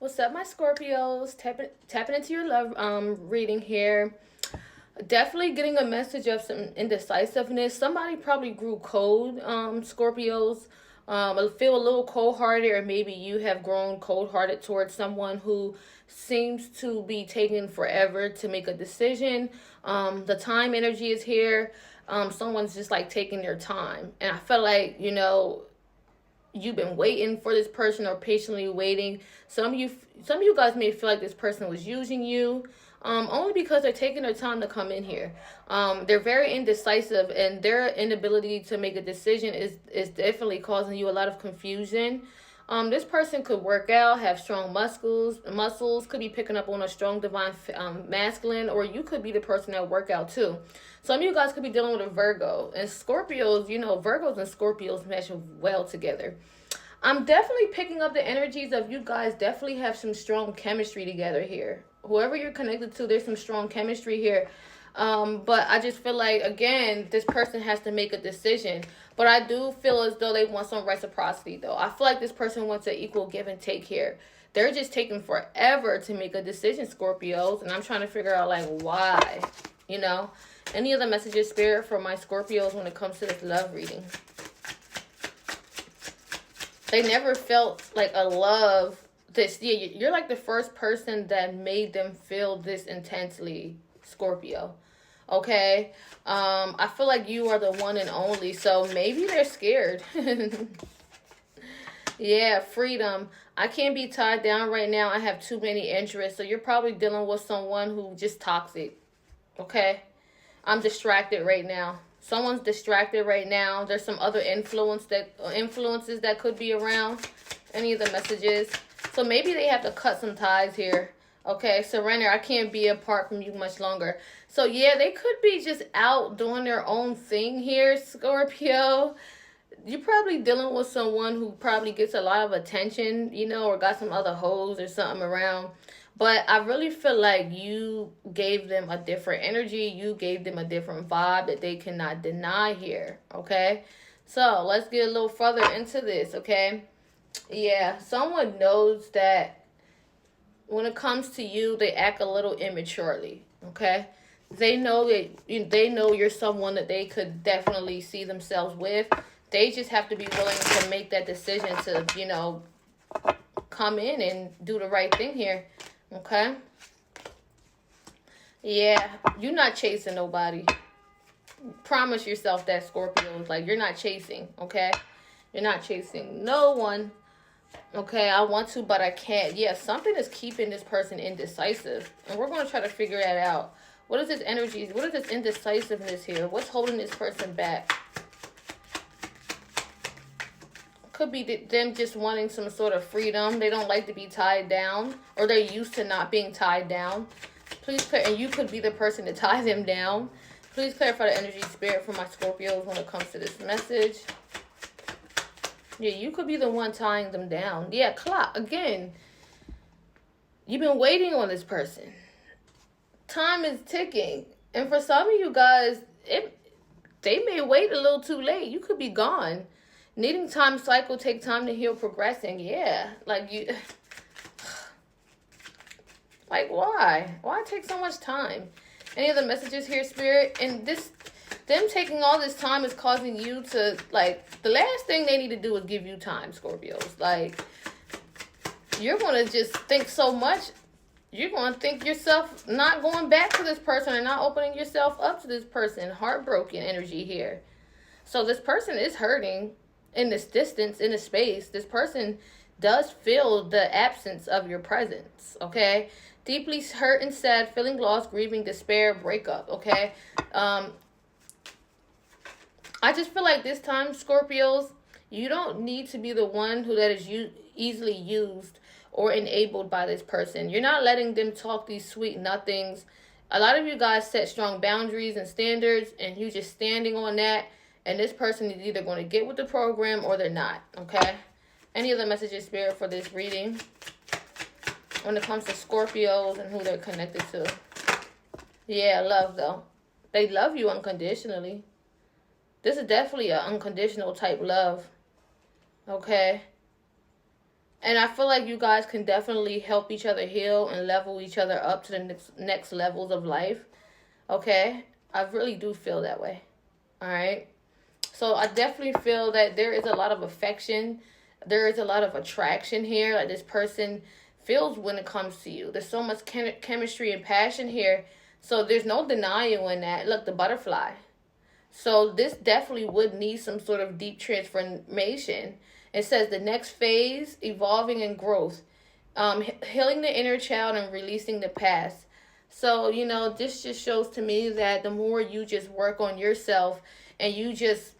What's up, my Scorpios? Tapping into your love reading here. Definitely getting a message of some indecisiveness. Somebody probably grew cold, Scorpios. I feel a little cold hearted, or maybe you have grown cold hearted towards someone who seems to be taking forever to make a decision. The time energy is here. Someone's just like taking their time. And I feel like, you've been waiting for this person or patiently waiting. Some of you guys may feel like this person was using you, only because they're taking their time to come in here. They're very indecisive, and their inability to make a decision is definitely causing you a lot of confusion. This person could work out, have strong muscles, could be picking up on a strong divine masculine, or you could be the person that work out too. Some of you guys could be dealing with a Virgo. And Scorpios, Virgos and Scorpios mesh well together. I'm definitely picking up the energies of you guys definitely have some strong chemistry together here. Whoever you're connected to, there's some strong chemistry here. But I just feel like, again, this person has to make a decision. But I do feel as though they want some reciprocity, though. I feel like this person wants an equal give and take here. They're just taking forever to make a decision, Scorpios. And I'm trying to figure out, like, why, Any other messages, Spirit, for my Scorpios when it comes to this love reading? They never felt like a love this. Yeah, you're like the first person that made them feel this intensely, Scorpio. Okay? I feel like you are the one and only, so maybe they're scared. Yeah, freedom. I can't be tied down right now. I have too many interests. So you're probably dealing with someone who just toxic. Okay? I'm distracted right now. Someone's distracted right now. There's some other influences that could be around. Any of the messages. So maybe they have to cut some ties here. Okay, surrender. I can't be apart from you much longer. So yeah, they could be just out doing their own thing here, Scorpio. You're probably dealing with someone who probably gets a lot of attention, or got some other hoes or something around. But I really feel like you gave them a different energy. You gave them a different vibe that they cannot deny here, okay? So let's get a little further into this, okay? Yeah, someone knows that when it comes to you, they act a little immaturely, okay? They know you're someone that they could definitely see themselves with. They just have to be willing to make that decision to, come in and do the right thing here. Okay? Yeah, you're not chasing nobody. Promise yourself that, Scorpio. Like, you're not chasing, okay? You're not chasing no one. Okay, I want to, but I can't. Yeah, something is keeping this person indecisive. And we're going to try to figure that out. What is this energy? What is this indecisiveness here? What's holding this person back? Could be them just wanting some sort of freedom. They don't like to be tied down, or they're used to not being tied down. And you could be the person to tie them down. Please clarify the energy, Spirit, for my Scorpios when it comes to this message. Yeah, you could be the one tying them down. Yeah, clock. Again, you've been waiting on this person. Time is ticking. And for some of you guys, they may wait a little too late. You could be gone. Needing time cycle, take time to heal, progressing. Yeah, like why? Why take so much time? Any other messages here, Spirit? And them taking all this time is causing you to, the last thing they need to do is give you time, Scorpios. Like, you're going to just think so much. You're going to think yourself not going back to this person and not opening yourself up to this person. Heartbroken energy here. So this person is hurting. In this distance, in this space, this person does feel the absence of your presence, okay? Deeply hurt and sad, feeling lost, grieving, despair, breakup, okay? I just feel like this time, Scorpios, you don't need to be the one that is easily used or enabled by this person. You're not letting them talk these sweet nothings. A lot of you guys set strong boundaries and standards, and you just standing on that. And this person is either going to get with the program or they're not, okay? Any other messages, Spirit, for this reading when it comes to Scorpios and who they're connected to? Yeah, love, though. They love you unconditionally. This is definitely an unconditional type love, okay? And I feel like you guys can definitely help each other heal and level each other up to the next levels of life. Okay? I really do feel that way. All right? So I definitely feel that there is a lot of affection. There is a lot of attraction here. Like this person feels when it comes to you. There's so much chemistry and passion here. So there's no denying that. Look, the butterfly. So this definitely would need some sort of deep transformation. It says the next phase, evolving and growth, healing the inner child and releasing the past. So, this just shows to me that the more you just work on yourself and you just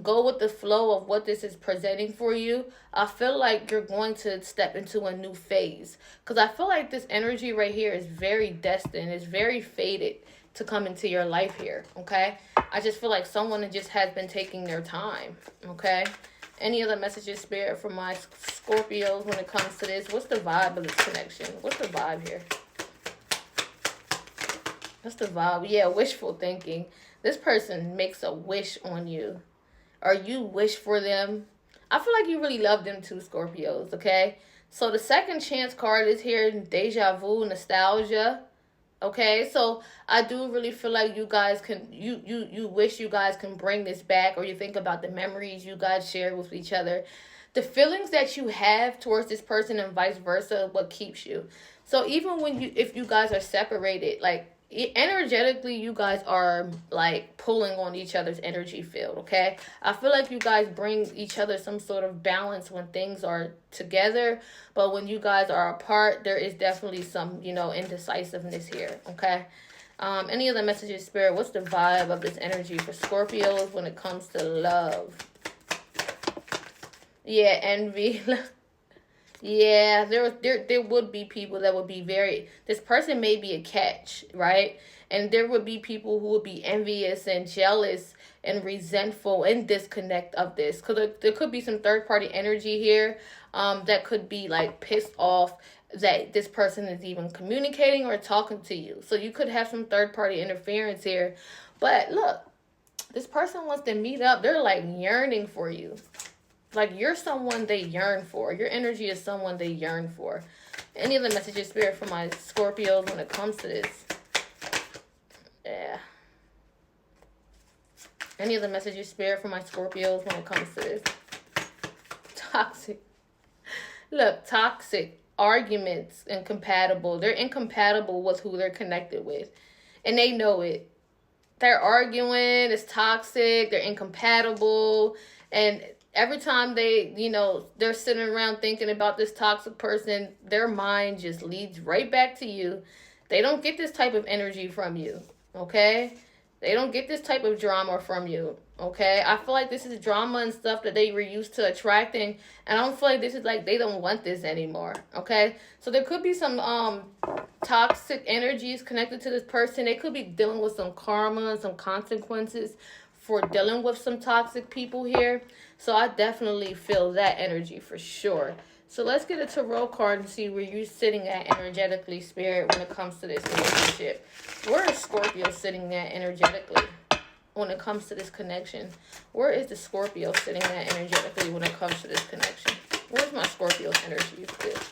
go with the flow of what this is presenting for you, I feel like you're going to step into a new phase. Because I feel like this energy right here is very destined, it's very fated to come into your life here, okay? I just feel like someone just has been taking their time, okay? Any other messages, Spirit, from my Scorpios when it comes to this? What's the vibe of this connection? What's the vibe here? What's the vibe? Yeah, wishful thinking. This person makes a wish on you, or you wish for them. I feel like you really love them too, Scorpios, okay? So the second chance card is here, deja vu, nostalgia. Okay, so I do really feel like you guys can, you wish you guys can bring this back, or you think about the memories you guys share with each other, the feelings that you have towards this person and vice versa, what keeps you. So even if you guys are separated, like energetically, you guys are like pulling on each other's energy field, okay? I feel like you guys bring each other some sort of balance when things are together, but when you guys are apart, there is definitely some, indecisiveness here, okay? Any other messages, Spirit? What's the vibe of this energy for Scorpios when it comes to love? Yeah, envy. Yeah, there would be people that would be this person may be a catch, right? And there would be people who would be envious and jealous and resentful and disconnect of this. Because there could be some third-party energy here that could be like pissed off that this person is even communicating or talking to you. So you could have some third-party interference here. But look, this person wants to meet up. They're like yearning for you. Like, you're someone they yearn for. Your energy is someone they yearn for. Any other messages, Spirit, for my Scorpios when it comes to this? Yeah. Any other messages, Spirit, for my Scorpios when it comes to this? Toxic. Look, toxic. Arguments. Incompatible. They're incompatible with who they're connected with. And they know it. They're arguing. It's toxic. They're incompatible. And every time they're sitting around thinking about this toxic person, their mind just leads right back to you. They don't get this type of energy from you, okay? They don't get this type of drama from you, okay? I feel like this is drama and stuff that they were used to attracting, and I don't feel like this is like they don't want this anymore, okay? So there could be some toxic energies connected to this person. They could be dealing with some karma and some consequences for dealing with some toxic people here. So I definitely feel that energy for sure. So let's get a tarot card and see where you're sitting at energetically, Spirit, when it comes to this relationship. Where is Scorpio sitting at energetically when it comes to this connection? Where is the Scorpio sitting at energetically when it comes to this connection? Where's my Scorpio's energy for this?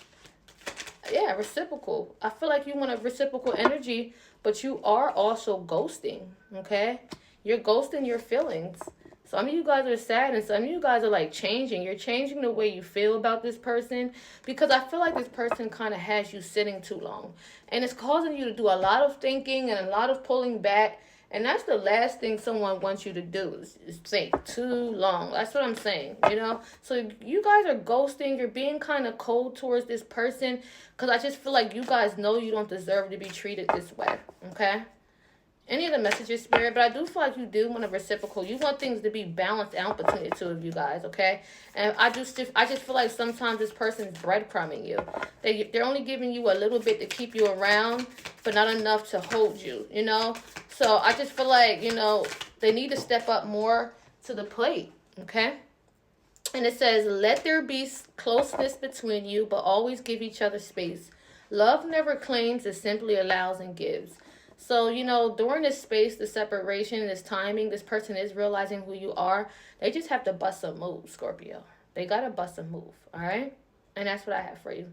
Yeah, reciprocal. I feel like you want a reciprocal energy, but you are also ghosting, okay? You're ghosting your feelings. Some of you guys are sad and some of you guys are like changing. You're changing the way you feel about this person because I feel like this person kind of has you sitting too long. And it's causing you to do a lot of thinking and a lot of pulling back. And that's the last thing someone wants you to do is think too long. That's what I'm saying, So you guys are ghosting. You're being kind of cold towards this person because I just feel like you guys know you don't deserve to be treated this way, okay? Any of the messages, Spirit, but I do feel like you do want a reciprocal. You want things to be balanced out between the two of you guys, okay? And I just feel like sometimes this person's breadcrumbing you. They're only giving you a little bit to keep you around, but not enough to hold you, So I just feel like, they need to step up more to the plate, okay? And it says, let there be closeness between you, but always give each other space. Love never claims, it simply allows and gives. So, during this space, the separation, this timing, this person is realizing who you are. They just have to bust a move, Scorpio. They got to bust a move, all right? And that's what I have for you.